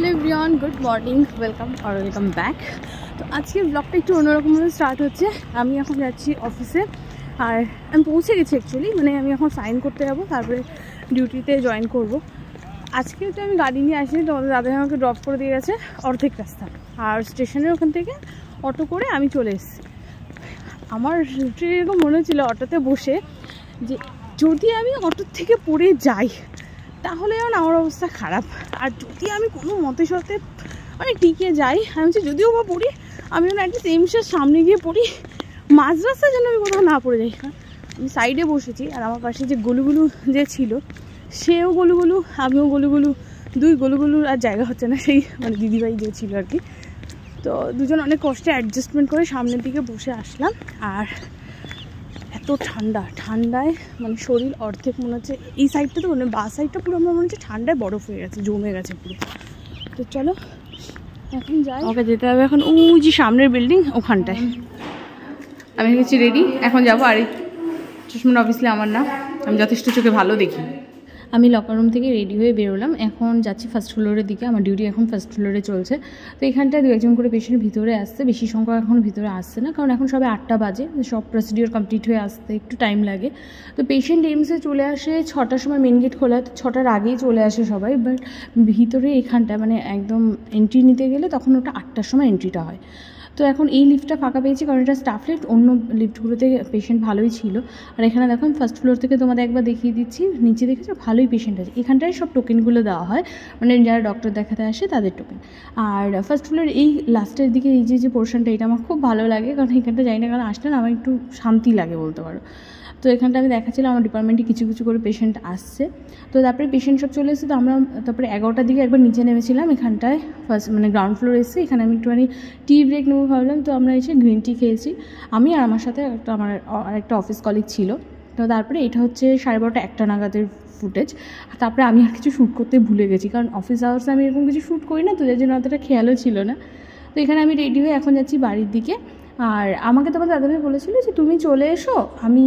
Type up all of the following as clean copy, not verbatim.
Hello everyone good morning welcome back. तो आज के ब्लगटा একটু অন্যরকম ভাবে স্টার্ট হচ্ছে। আমি এখন যাচ্ছি অফিসে আর আমি পৌঁছে গেছি অ্যাকচুয়ালি, মানে আমি এখন সাইন করতে যাব, তারপরে ডিউটিতে জয়েন করব। আজকে তো আমি গাড়ি নিয়ে আসিনি, তোমাদের দাদা আমাকে ড্রপ করে দিয়ে গেছে অর্ধেক রাস্তা, আর স্টেশনের ওখান থেকে অটো করে আমি চলে এসেছি। আমার এরকম মনে হচ্ছিল অটোতে বসে যে যদি আমি অটোর থেকে পড়ে যাই তাহলে যেমন আমার অবস্থা খারাপ, আর যদি আমি কোনো মতে সতে মানে টিকে যাই, আমি যদিও বা পড়ি আমি যেন একটা এমসের সামনে গিয়ে পড়ি, মাঝ রাস্তায় যেন আমি কোথাও না পড়ে যাই। আমি সাইডে বসেছি আর আমার পাশে যে গলুগুলু যে ছিল সেও গলুগুলু, আমিও গলুগুলু, দুই গলুগুলুর আর জায়গা হচ্ছে না, সেই মানে দিদিভাই যে ছিল আর কি। তো দুজন অনেক কষ্টে অ্যাডজাস্টমেন্ট করে সামনের দিকে বসে আসলাম। আর এত ঠান্ডায় মানে শরীর অর্ধেক মনে হচ্ছে, এই সাইডটা তো মানে বা সাইডটা পুরো আমার মনে হচ্ছে ঠান্ডায় বরফ হয়ে গেছে, জমে গেছে পুরো। তো চলো এখন যাই, ওকে যেতে হবে এখন ওই যে সামনের বিল্ডিং ওখানটায়। আমি গেছি রেডি, এখন যাবো। আর এই চশমাটা অবভিয়াসলি আমার না, আমি যথেষ্ট চোখে ভালো দেখি। আমি লকার রুম থেকে রেডি হয়ে বেরোলাম, এখন যাচ্ছি ফার্স্ট ফ্লোরের দিকে। আমার ডিউটি এখন ফার্স্ট ফ্লোরে চলছে। তো এখানটায় দু একজন করে পেশেন্ট ভিতরে আসছে, বেশি সংখ্যক এখন ভিতরে আসছে না, কারণ এখন সবে 8টা বাজে, সব প্রসিডিওর কমপ্লিট হয়ে আসতে একটু টাইম লাগে। তো পেশেন্ট এমসে চলে আসে 6টার সময়, মেন গেট খোলা, তো 6টার আগেই চলে আসে সবাই। বাট ভিতরে এখানটা মানে একদম এন্ট্রি নিতে গেলে তখন ওটা 8টার সময় এন্ট্রিটা হয়। তো এখন এই লিফটটা ফাঁকা পেয়েছি কারণ এটা স্টাফ লিফট, অন্য লিফটগুলোতে পেশেন্ট ভালোই ছিল। আর এখানে দেখো আমি ফার্স্ট ফ্লোর থেকে তোমাদের একবার দেখিয়ে দিচ্ছি, নিচে দেখেছো ভালোই পেশেন্ট আছে। এখানটায় সব টোকেনগুলো দেওয়া হয়, মানে যারা ডক্টর দেখাতে আসে তাদের টোকেন। আর ফার্স্ট ফ্লোরের এই লাস্টের দিকে এই যে পোর্শনটা, এটা আমার খুব ভালো লাগে, কারণ এখানটা যাই না কারণ আসলে না আমার একটু শান্তি লাগে বলতে পারো। তো এখানটা আমি দেখাচ্ছিলাম আমার ডিপার্টমেন্টে কিছু কিছু করে পেশেন্ট আসছে। তো তারপরে পেশেন্ট সব চলে এসেছে, তো আমরা তারপরে 11টার দিকে একবার নিচে নেমেছিলাম। এখানটায় ফার্স্ট মানে গ্রাউন্ড ফ্লোর এসেছে, এখানে আমি একটুখানি টি ব্রেক নেবো ভাবলাম। তো আমরা এসে গ্রিন টি খেয়েছি আমি, আর আমার সাথে আমার আরেকটা অফিস কলিগ ছিল। তো তারপরে এটা হচ্ছে 12:30 1টা নাগাদের ফুটেজ। তারপরে আমি আর কিছু শ্যুট করতে ভুলে গেছি, কারণ অফিস আওয়ার্সে আমি এরকম কিছু শ্যুট করি না, তো যার জন্য অতটা খেয়ালও ছিল না। তো এখানে আমি রেডি হয়ে এখন যাচ্ছি বাড়ির দিকে। আর আমাকে তোমার দাদাভাই বলেছিল যে তুমি চলে এসো, আমি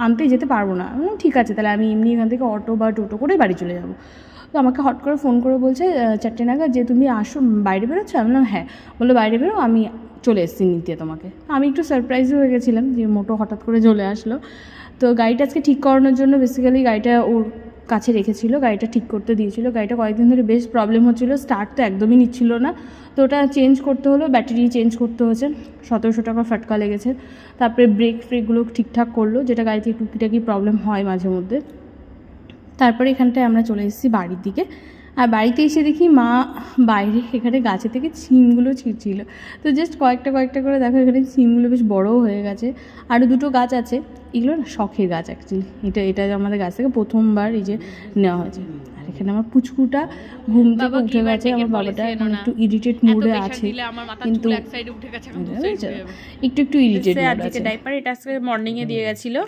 আনতে যেতে পারবো না। ঠিক আছে, তাহলে আমি এমনি এখান থেকে অটো বা টোটো করে বাড়ি চলে যাবো। তো আমাকে হট করে ফোন করে বলছে 4টে নাগাদ যে তুমি আসো, বাইরে বেরোচ্ছো? আমি বললাম হ্যাঁ। বললো বাইরে বেরো, আমি চলে এসেছি নিতে তোমাকে। আমি একটু সারপ্রাইজও হয়ে গেছিলাম যে মোটো হঠাৎ করে চলে আসলো। তো গাড়িটা আজকে ঠিক করানোর জন্য বেসিক্যালি গাড়িটা ওর কাছে রেখেছিল, গাড়িটা ঠিক করতে দিয়েছিল। গাড়িটা কয়েকদিন ধরে বেশ প্রবলেম হচ্ছিলো, স্টার্ট তো একদমই নিচ্ছিল না। তো ওটা চেঞ্জ করতে হলো, ব্যাটারি চেঞ্জ করতে হয়েছে, 1700 টাকা ফাটকা লেগেছে। তারপরে ব্রেকগুলো ঠিকঠাক করলো, যেটা গাড়িতে টুকিটাকি প্রবলেম হয় মাঝে মধ্যে। তারপরে এখানটায় আমরা চলে এসেছি বাড়ির দিকে। আর বাড়িতে এসে দেখি মা বাইরে এখানে গাছে থেকে সিমগুলো ছিঁড়ছিল। তো জাস্ট কয়েকটা করে দেখো এখানে সিমগুলো বেশ বড়ও হয়ে গেছে। আরও 2টো গাছ আছে, এগুলো না শখের গাছ অ্যাকচুয়ালি। এটা আমাদের গাছ থেকে প্রথমবার এই যে নেওয়া হয়েছে। আর এখানে আমার পুচকুটা ঘুম থেকে উঠে গেছে, আমার বাবাটা এখন একটু ইরিটেট মুডে আছে, কিন্তু একটু ইরিটেট আছে। ডাইপার এটা আজকে মর্নিংয়ে দিয়ে গেছিলো,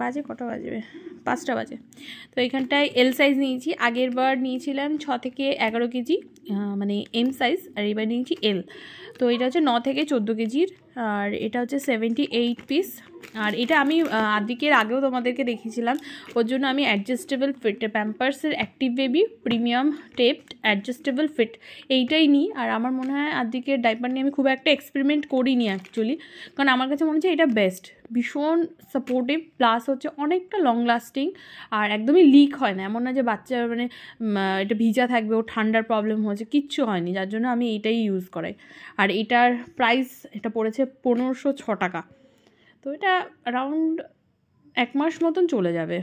বাজে কটা বাজবে, 5টা বাজে। তো এখানটায় এল সাইজ নিয়েছি, আগের বার নিয়েছিলাম 6 থেকে 11 কেজি মানে এম সাইজ, আর এবার নিয়েছি এল। তো এটা হচ্ছে 9 থেকে 14 কেজির, আর এটা হচ্ছে 78 পিস। আর এটা আমি আদিকের আগেও তোমাদেরকে দেখিয়েছিলাম, ওর জন্য আমি অ্যাডজাস্টেবল ফিট প্যাম্পার্সের active baby premium taped adjustable fit এইটাই নিই। আর আমার মনে হয় আদিকের ডাইপার নিয়ে আমি খুব একটা এক্সপেরিমেন্ট করিনি অ্যাকচুয়ালি, কারণ আমার কাছে মনে হচ্ছে এটা বেস্ট, ভীষণ সাপোর্টিভ, প্লাস হচ্ছে অনেকটা লং লাস্টিং, আর একদমই লিক হয় না। এমন না যে বাচ্চা মানে এটা ভিজা থাকবে, ও ঠান্ডার প্রবলেম হয়েছে, কিচ্ছু হয়নি, যার জন্য আমি এইটাই ইউজ করাই। আর এটার প্রাইস এটা পড়েছে 1506 টাকা। তো এটা অ্যারাউন্ড 1 মাস মতন চলে যাবে।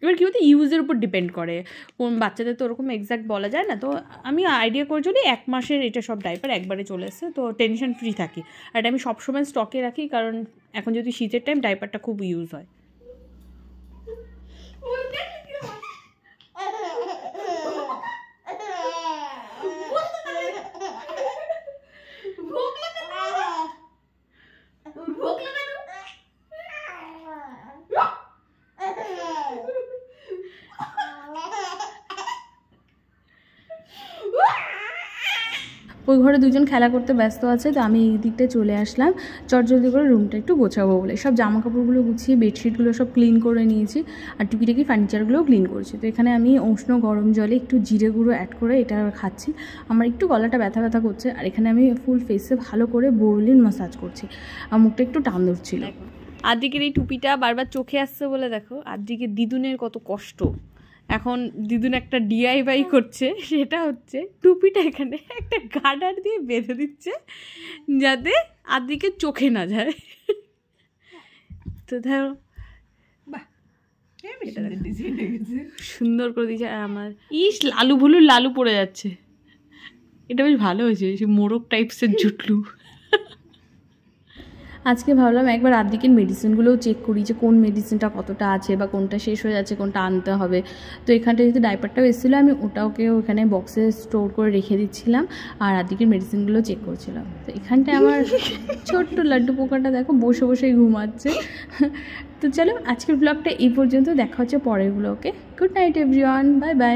এবার কী বলতে ইউজের উপর ডিপেন্ড করে, কোন বাচ্চাদের তো ওরকম এক্স্যাক্ট বলা যায় না। তো আমি আইডিয়া করে চলি 1 মাসের এটা সব ডাইপার একবারে চলে এসেছে, তো টেনশন ফ্রি থাকি। আর এটা আমি সবসময় স্টকে রাখি, কারণ এখন যদি শীতের টাইম ডাইপারটা খুব ইউজ হয়। ওই ঘরে দুজন খেলা করতে ব্যস্ত আছে, তো আমি এই দিকটায় চলে আসলাম চটজলদি করে রুমটা একটু গোছাবো বলে। সব জামা কাপড়গুলো গুছিয়ে বেডশিটগুলো সব ক্লিন করে নিয়েছি, আর টুকিটাকি ফার্নিচারগুলোও ক্লিন করেছি। তো এখানে আমি উষ্ণ গরম জলে একটু জিরে গুঁড়ো অ্যাড করে এটা খাচ্ছি। আমার একটু গলাটা ব্যথা ব্যথা করছে, আর এখানে আমি ফুল ফেসে ভালো করে বোরলিন ম্যাসাজ করছি, আর মুখটা একটু টান ধরছিল। আদিকের এই টুপিটা বারবার চোখে আসছে বলে দেখো আদিকে দিদুনের কত কষ্ট। এখন দিদুন একটা DIY করছে, সেটা হচ্ছে টুপিটা এখানে একটা গার্ডার দিয়ে বেঁধে দিচ্ছে যাতে আদিকে চোখে না যায়। তো ধরো সুন্দর করে দিয়েছে। আর আমার লালু ভুলুর লালু পড়ে যাচ্ছে, এটা বেশ ভালো হয়েছে, সে মোরগ টাইপসের জুটলু। আজকে ভাবলাম একবার আদিকের মেডিসিনগুলোও চেক করি যে কোন মেডিসিনটা কতটা আছে বা কোনটা শেষ হয়ে যাচ্ছে, কোনটা আনতে হবে। তো এখানটা যেহেতু ডাইপারটাও এসেছিলো, আমি ওটাকেও এখানে বক্সে স্টোর করে রেখে দিচ্ছিলাম, আর আদিকের মেডিসিনগুলো চেক করছিলাম। তো এখানটায় আমার ছোট্ট লাড্ডু পোকাটা দেখো বসে বসেই ঘুমাচ্ছে। তো চলো আজকের ব্লগটা এই পর্যন্ত, দেখা হচ্ছে পরের ব্লগে। Good night everyone, bye bye.